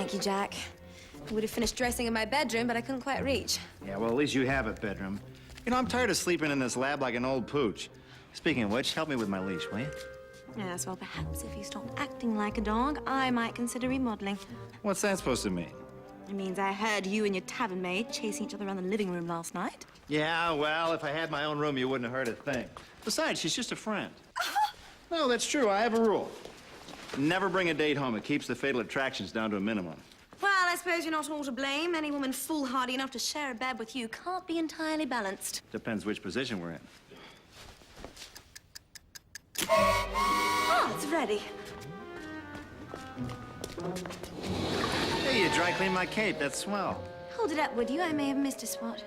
Thank you, Jack. I would have finished dressing in my bedroom, but I couldn't quite reach. Yeah, well, at least you have a bedroom. You know, I'm tired of sleeping in this lab like an old pooch. Speaking of which, help me with my leash, will you? Yes, well, perhaps if you stopped acting like a dog, I might consider remodeling. What's that supposed to mean? It means I heard you and your tavern maid chasing each other around the living room last night. Yeah, well, if I had my own room, you wouldn't have heard a thing. Besides, she's just a friend. No, that's true. I have a rule. Never bring a date home. It keeps the fatal attractions down to a minimum. Well, I suppose you're not all to blame. Any woman foolhardy enough to share a bed with you can't be entirely balanced. Depends which position we're in. Oh, it's ready. Hey, you dry cleaned my cape. That's swell. Hold it up, would you? I may have missed a spot.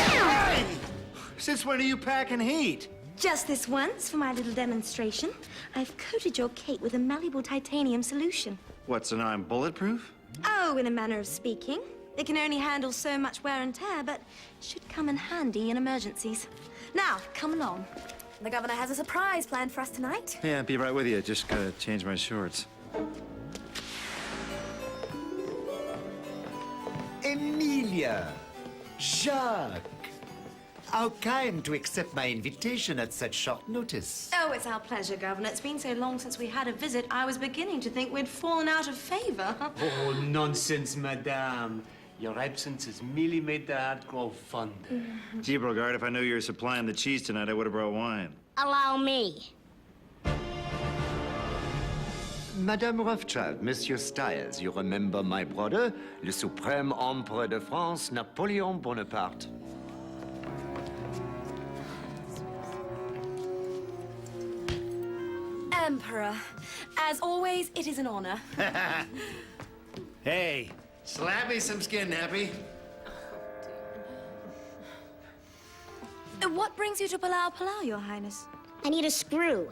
Hey! Since when are you packing heat? Just this once for my little demonstration. I've coated your cape with a malleable titanium solution. What, so now I'm bulletproof? Oh, in a manner of speaking. It can only handle so much wear and tear, but should come in handy in emergencies. Now, come along. The governor has a surprise planned for us tonight. Yeah, be right with you. Just gotta change my shorts. Emilia! Jacques! How kind to accept my invitation at such short notice. Oh, it's our pleasure, Governor. It's been so long since we had a visit, I was beginning to think we'd fallen out of favor. Oh, nonsense, madame. Your absence has merely made the heart grow fonder. Gee, Brogard, if I knew you were supplying the cheese tonight, I would have brought wine. Allow me. Madame Rothschild, Monsieur Styles, you remember my brother, le suprême empereur de France, Napoleon Bonaparte? Emperor, as always, it is an honor. Hey, slap me some skin, Nappy. What brings you to Palau Palau, Your Highness? I need a screw.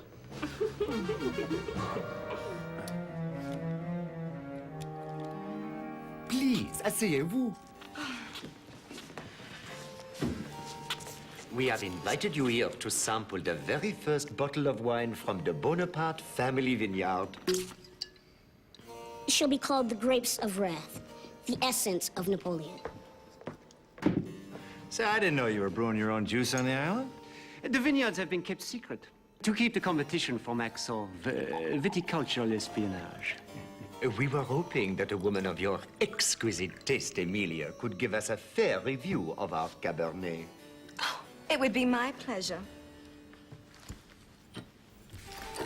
Please, asseyez-vous. We have invited you here to sample the very first bottle of wine from the Bonaparte family vineyard. It shall be called the Grapes of Wrath, the essence of Napoleon. Say, I didn't know you were brewing your own juice on the island. The vineyards have been kept secret to keep the competition from acts of viticultural espionage. We were hoping that a woman of your exquisite taste, Emilia, could give us a fair review of our Cabernet. It would be my pleasure.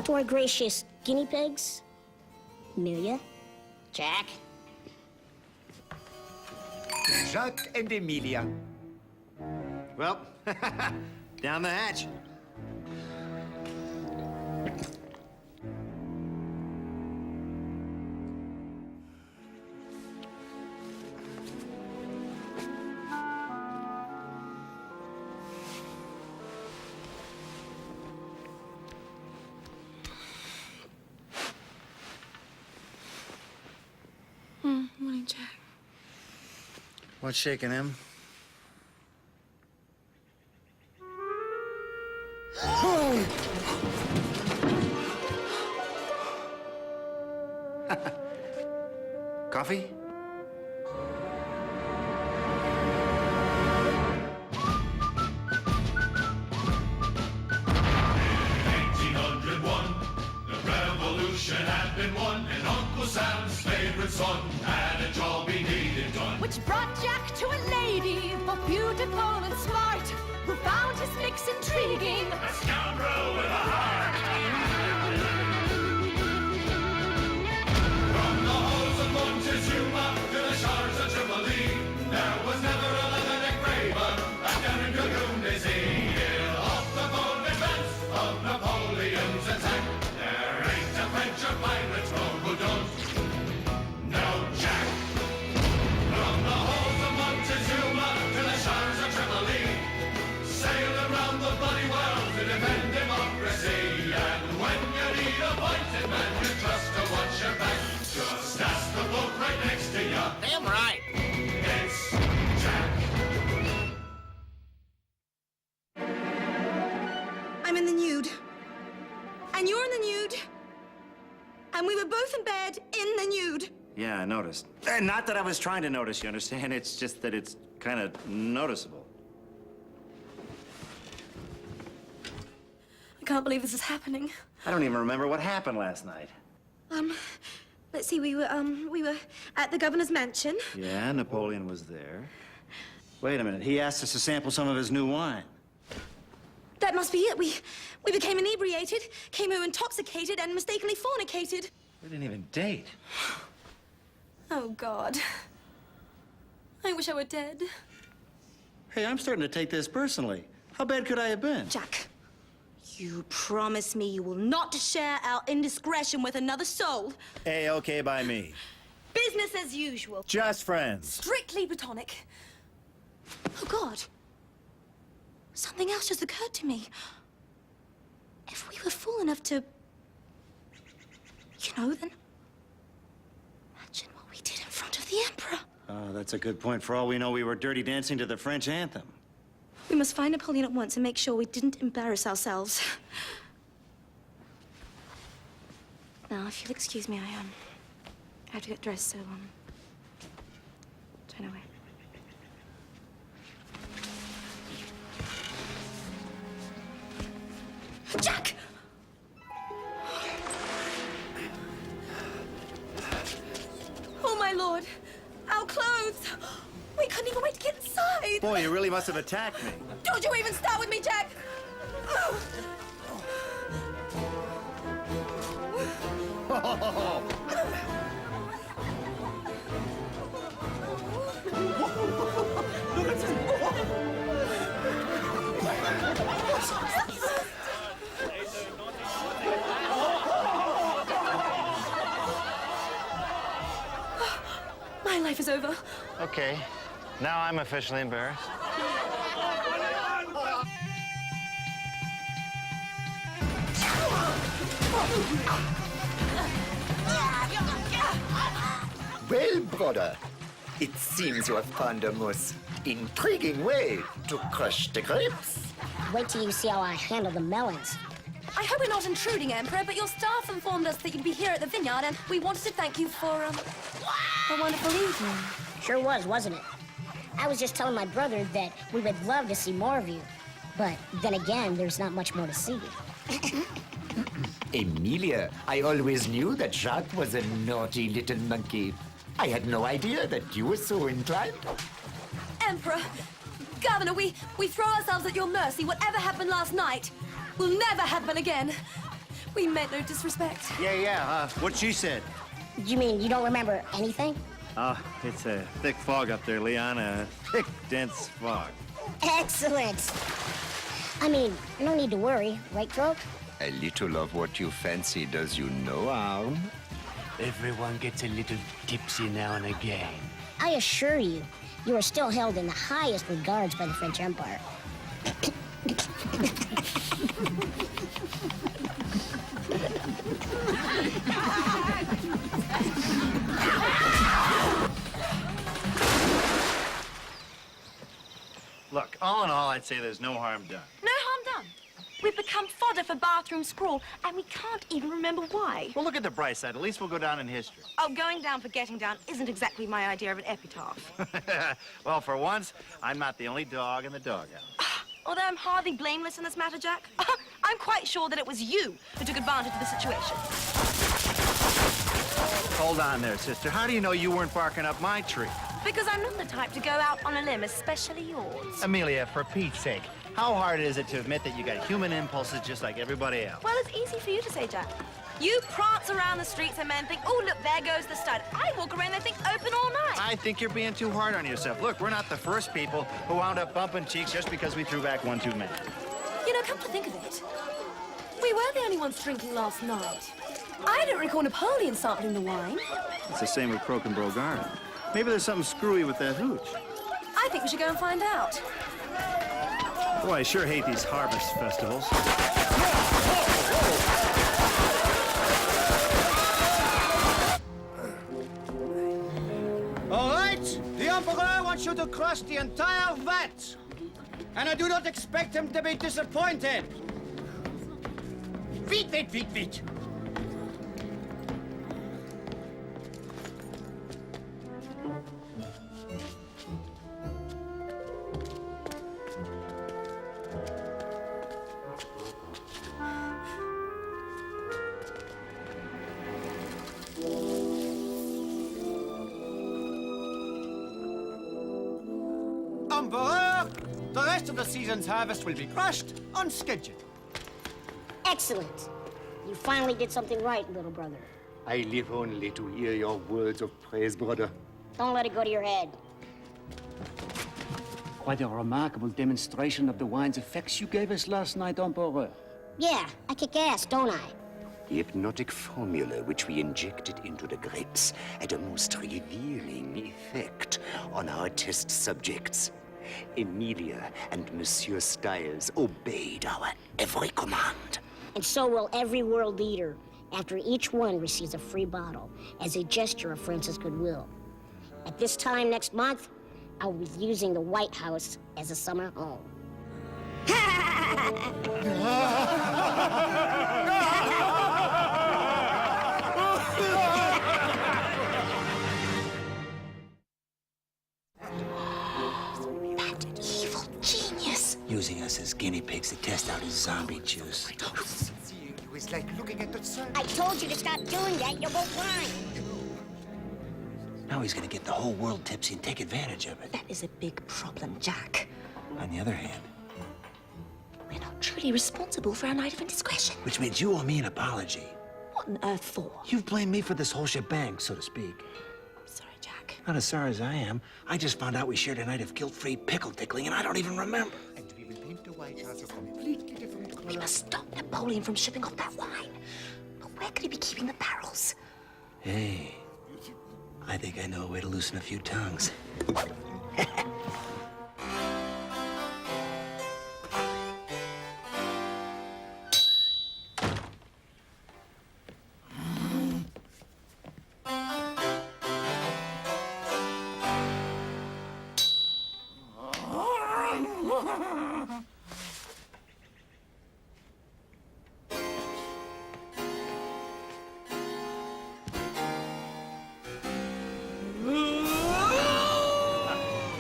To our gracious guinea pigs, Amelia, Jack. Jacques and Emilia. Well, down the hatch. Morning, Jack. What's shaking him? Coffee? Had been won, and Uncle Sam's favorite son had a job he needed done. Which brought Jack to a lady, both beautiful and smart, who found his mix intriguing. A scoundrel with a heart. From the halls of Montezuma to the shores of Tripoli, there was never a leatherneck braver than down in Dragoon is he. Off the bold defense of Napoleon's attack, there ain't a French or pirate's rogue who don't know Jack. From the halls of Montezuma to the shores of Tripoli, sailed around the bloody world to defend democracy. And when you need a pointed man, you trust to watch your back. Just ask the bloke right next to you. Damn right. It's Jack. I'm in the nude. I And you're in the nude. And we were both in bed in the nude. Yeah, I noticed. Not that I was trying to notice, you understand? It's just that it's kind of noticeable. I can't believe this is happening. I don't even remember what happened last night. Let's see, we were at the governor's mansion. Yeah, Napoleon was there. Wait a minute, he asked us to sample some of his new wine. That must be it. We became inebriated, came home intoxicated, and mistakenly fornicated. We didn't even date. Oh, God. I wish I were dead. Hey, I'm starting to take this personally. How bad could I have been? Jack, you promise me you will not share our indiscretion with another soul. A-okay by me. Business as usual. Just friends. Strictly platonic. Oh, God. Something else just occurred to me. If we were fool enough to... then... Imagine what we did in front of the Emperor. Oh, that's a good point. For all we know, we were dirty dancing to the French anthem. We must find Napoleon at once and make sure we didn't embarrass ourselves. Now, if you'll excuse me, I have to get dressed, so, turn away. Jack! Oh, my lord. Our clothes. We couldn't even wait to get inside. Boy, you really must have attacked me. Don't you even start with me, Jack! My life is over. Okay. Now I'm officially embarrassed. Well, brother, it seems you have found a most intriguing way to crush the grapes. Wait till you see how I handle the melons. I hope we're not intruding, Emperor, but your staff informed us that you'd be here at the vineyard, and we wanted to thank you for, a wonderful evening. Sure was, wasn't it? I was just telling my brother that we would love to see more of you. But then again, there's not much more to see. Emilia, I always knew that Jacques was a naughty little monkey. I had no idea that you were so inclined. Emperor, Governor, we throw ourselves at your mercy. Whatever happened last night will never happen again. We meant no disrespect. Yeah, what she said. You mean you don't remember anything? It's a thick fog up there, Leon. A thick, dense fog. Excellent. I mean, no need to worry, right, Croak? A little of what you fancy does you no harm. Everyone gets a little tipsy now and again. I assure you, you are still held in the highest regards by the French Empire. Look, all in all, I'd say there's no harm done. No harm done. We've become fodder for bathroom scrawl, and we can't even remember why. Well, look at the bright side. At least we'll go down in history. Oh, going down for getting down isn't exactly my idea of an epitaph. Well, for once, I'm not the only dog in the doghouse. Although I'm hardly blameless in this matter, Jack. I'm quite sure that it was you who took advantage of the situation. Hold on there, sister. How do you know you weren't barking up my tree? Because I'm not the type to go out on a limb, especially yours. Amelia, for Pete's sake, how hard is it to admit that you got human impulses just like everybody else? Well, it's easy for you to say, Jack. You prance around the streets and men think, oh, look, there goes the stud. I walk around and they think open all night. I think you're being too hard on yourself. Look, we're not the first people who wound up bumping cheeks just because we threw back one too many. You know, come to think of it, we were the only ones drinking last night. I don't recall Napoleon sampling the wine. It's the same with Croak and Brogard. Maybe there's something screwy with that hooch. I think we should go and find out. Boy, I sure hate these harvest festivals. All right, the Emperor wants you to crush the entire vat. And I do not expect him to be disappointed. Vite, vite, vite, vite! Emperor, the rest of the season's harvest will be crushed on schedule. Excellent. You finally did something right, little brother. I live only to hear your words of praise, brother. Don't let it go to your head. Quite a remarkable demonstration of the wine's effects you gave us last night, Emperor. Yeah, I kick ass, don't I? The hypnotic formula which we injected into the grapes had a most revealing effect on our test subjects. Emilia and Monsieur Styles obeyed our every command. And so will every world leader, after each one receives a free bottle as a gesture of France's goodwill. At this time next month, I'll be using the White House as a summer home. That evil genius. Using us as guinea pigs to test out his zombie juice. Seeing you is like looking at the sun. I told you to stop doing that, you'll go blind. Now he's gonna get the whole world tipsy and take advantage of it. That is a big problem, Jack. On the other hand, We're not truly responsible for our night of indiscretion. which means you owe me an apology. What on earth for? You've blamed me for this whole shebang, so to speak. Sorry, Jack. Not as sorry as I am. I just found out we shared a night of guilt-free pickle tickling, and I don't even remember. And we will paint the White House a completely different color. We must stop Napoleon from shipping off that wine. But where could he be keeping the barrels? Hey, I think I know a way to loosen a few tongues.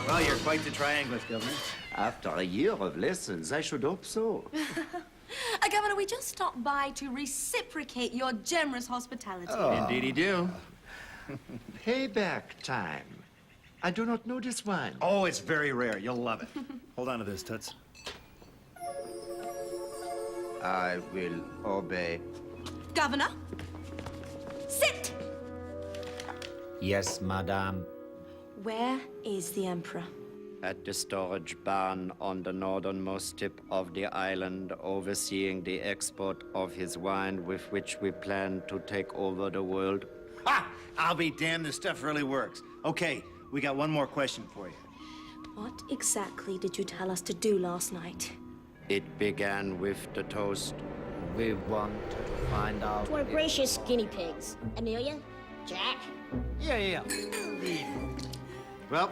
Well, you're quite the trianglist, Governor. After a year of lessons, I should hope so. Governor, we just stopped by to reciprocate your generous hospitality. Indeed, you do. Payback time. I do not know this wine. Oh, it's very rare. You'll love it. Hold on to this, Toots. I will obey. Governor, sit! Yes, madame. Where is the Emperor? At the storage barn on the northernmost tip of the island, overseeing the export of his wine with which we plan to take over the world. Ha! I'll be damned, this stuff really works. Okay, we got one more question for you. What exactly did you tell us to do last night? It began with the toast. We want to find out. To our gracious guinea pigs. Amelia? Jack? Yeah. Well,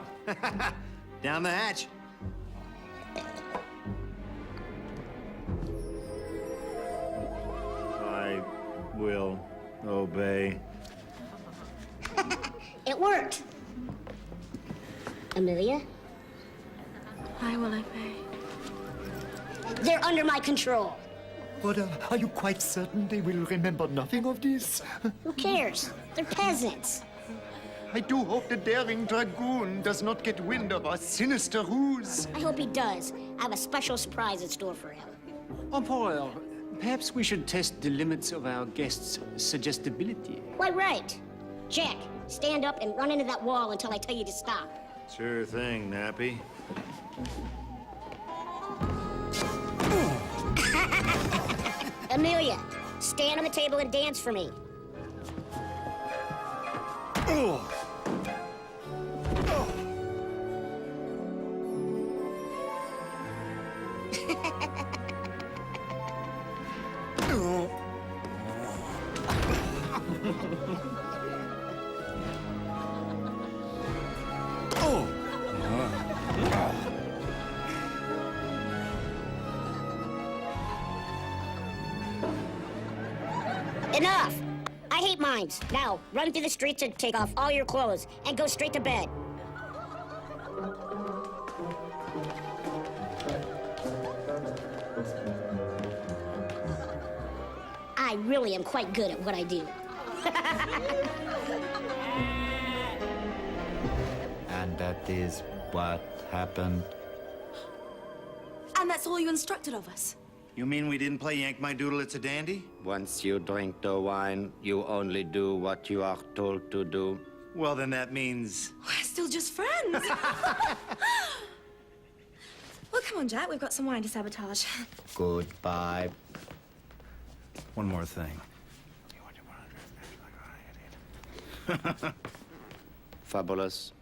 down the hatch. I will obey. It worked. Amelia? I will obey. They're under my control. But are you quite certain they will remember nothing of this? Who cares? They're peasants. I do hope the daring dragoon does not get wind of our sinister ruse. I hope he does. I have a special surprise in store for him. Emperor, perhaps we should test the limits of our guests' suggestibility. Quite right. Jack, stand up and run into that wall until I tell you to stop. Sure thing, Nappy. Amelia, stand on the table and dance for me. Enough! I hate mines. Now, run through the streets and take off all your clothes and go straight to bed. I really am quite good at what I do. And that is what happened. And that's all you instructed of us? You mean we didn't play Yank My Doodle, It's a Dandy? Once you drink the wine, you only do what you are told to do. Well, then that means... We're still just friends. Well, come on, Jack. We've got some wine to sabotage. Goodbye. One more thing. Fabulous.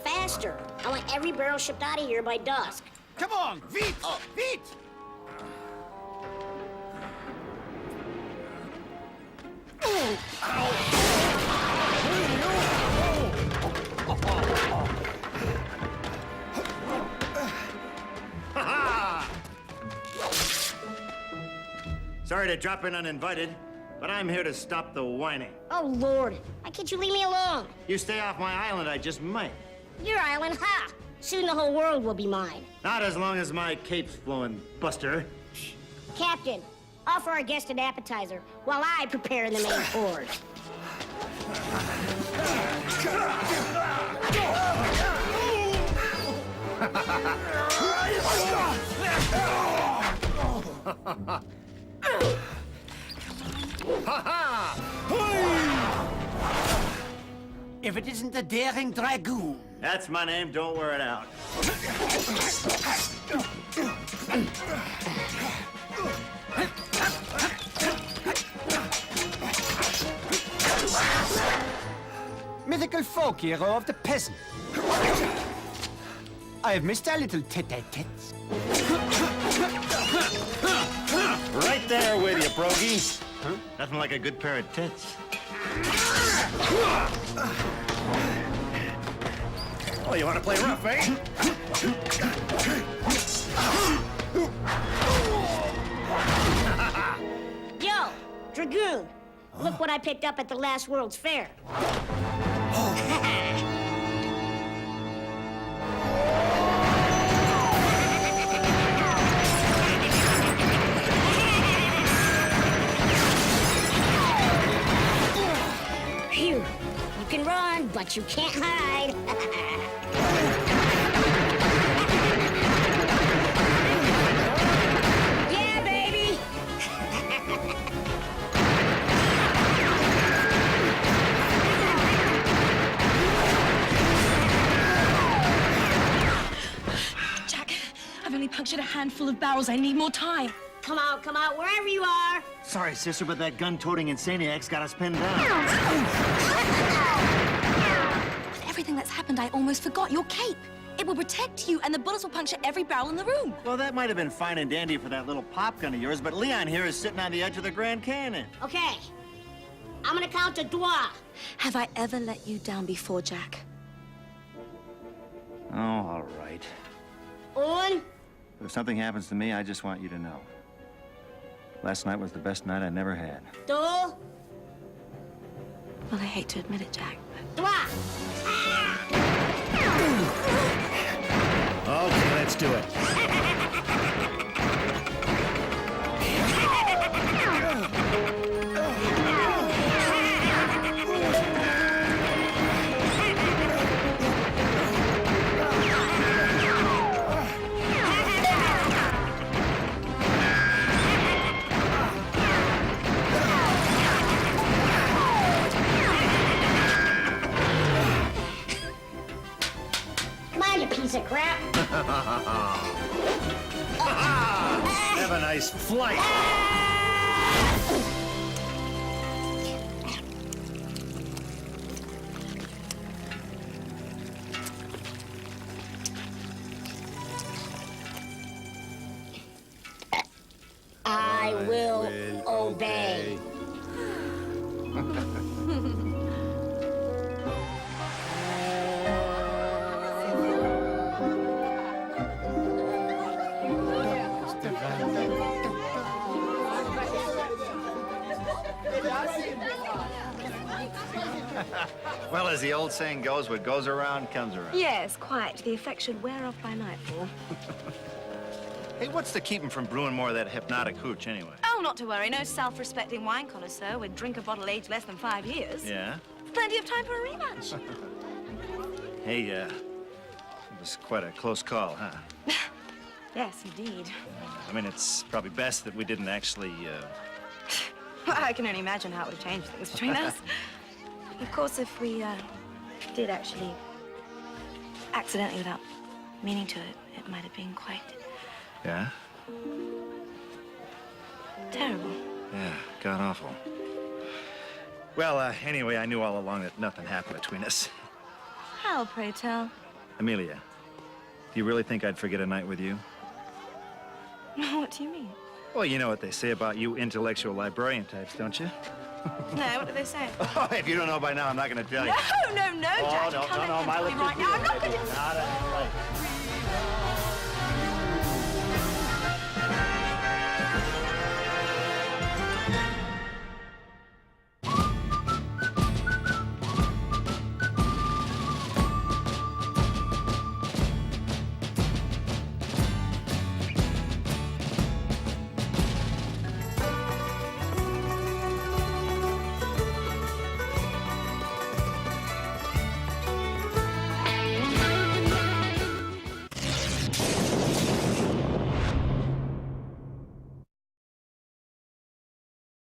Faster! I want every barrel shipped out of here by dusk. Come on, Vite! Vite! Sorry to drop in uninvited, but I'm here to stop the whining. Oh, Lord. Why can't you leave me alone? You stay off my island, I just might. Your island, ha! Soon the whole world will be mine. Not as long as my cape's flowing, Buster. Captain, offer our guest an appetizer while I prepare the main course. If it isn't the daring dragoon. That's my name, don't wear it out. Mythical folk hero of the peasant. I have missed our little tete-a-tetes. Right there with you, Brogy. Huh? Nothing like a good pair of tits. Oh, you want to play rough, eh? Yo, Dragoon, look what I picked up at the last World's Fair. Phew, you can run, but you can't hide. Yeah, baby! Jack, I've only punctured a handful of barrels. I need more time. Come out, wherever you are. Sorry, sister, but that gun-toting insaniac's got us pinned down. With everything that's happened, I almost forgot your cape. It will protect you, and the bullets will puncture every barrel in the room. Well, that might have been fine and dandy for that little pop gun of yours, but Leon here is sitting on the edge of the Grand Canyon. Okay, I'm gonna count to trois. Have I ever let you down before, Jack? Oh, all right. Un, If something happens to me, I just want you to know. Last night was the best night I never had. deux, Well, I hate to admit it, Jack, but... trois. Okay, let's do it. Come on, you piece of crap. Have a nice flight. I will obey. Well, as the old saying goes, what goes around comes around. Yes, quite. The effect should wear off by nightfall. Hey, what's to keep him from brewing more of that hypnotic hooch, anyway? Oh, not to worry. No self-respecting wine connoisseur would drink a bottle aged less than 5 years. Yeah? Plenty of time for a rematch. Hey, it was quite a close call, huh? Yes, indeed. I mean, it's probably best that we didn't actually, Well, I can only imagine how it would have changed things between us. Of course, if we did actually accidentally, without meaning to, it might have been quite Yeah? terrible. Yeah, god awful. Well, anyway, I knew all along that nothing happened between us. How, pray tell? Amelia, do you really think I'd forget a night with you? What do you mean? Well, you know what they say about you intellectual librarian types, don't you? No, what do they say? Oh, if you don't know by now, I'm not going to tell you. No, Oh, Jack. no, Come no, in no, and my tell me lips right now. I'm not going to... Not a...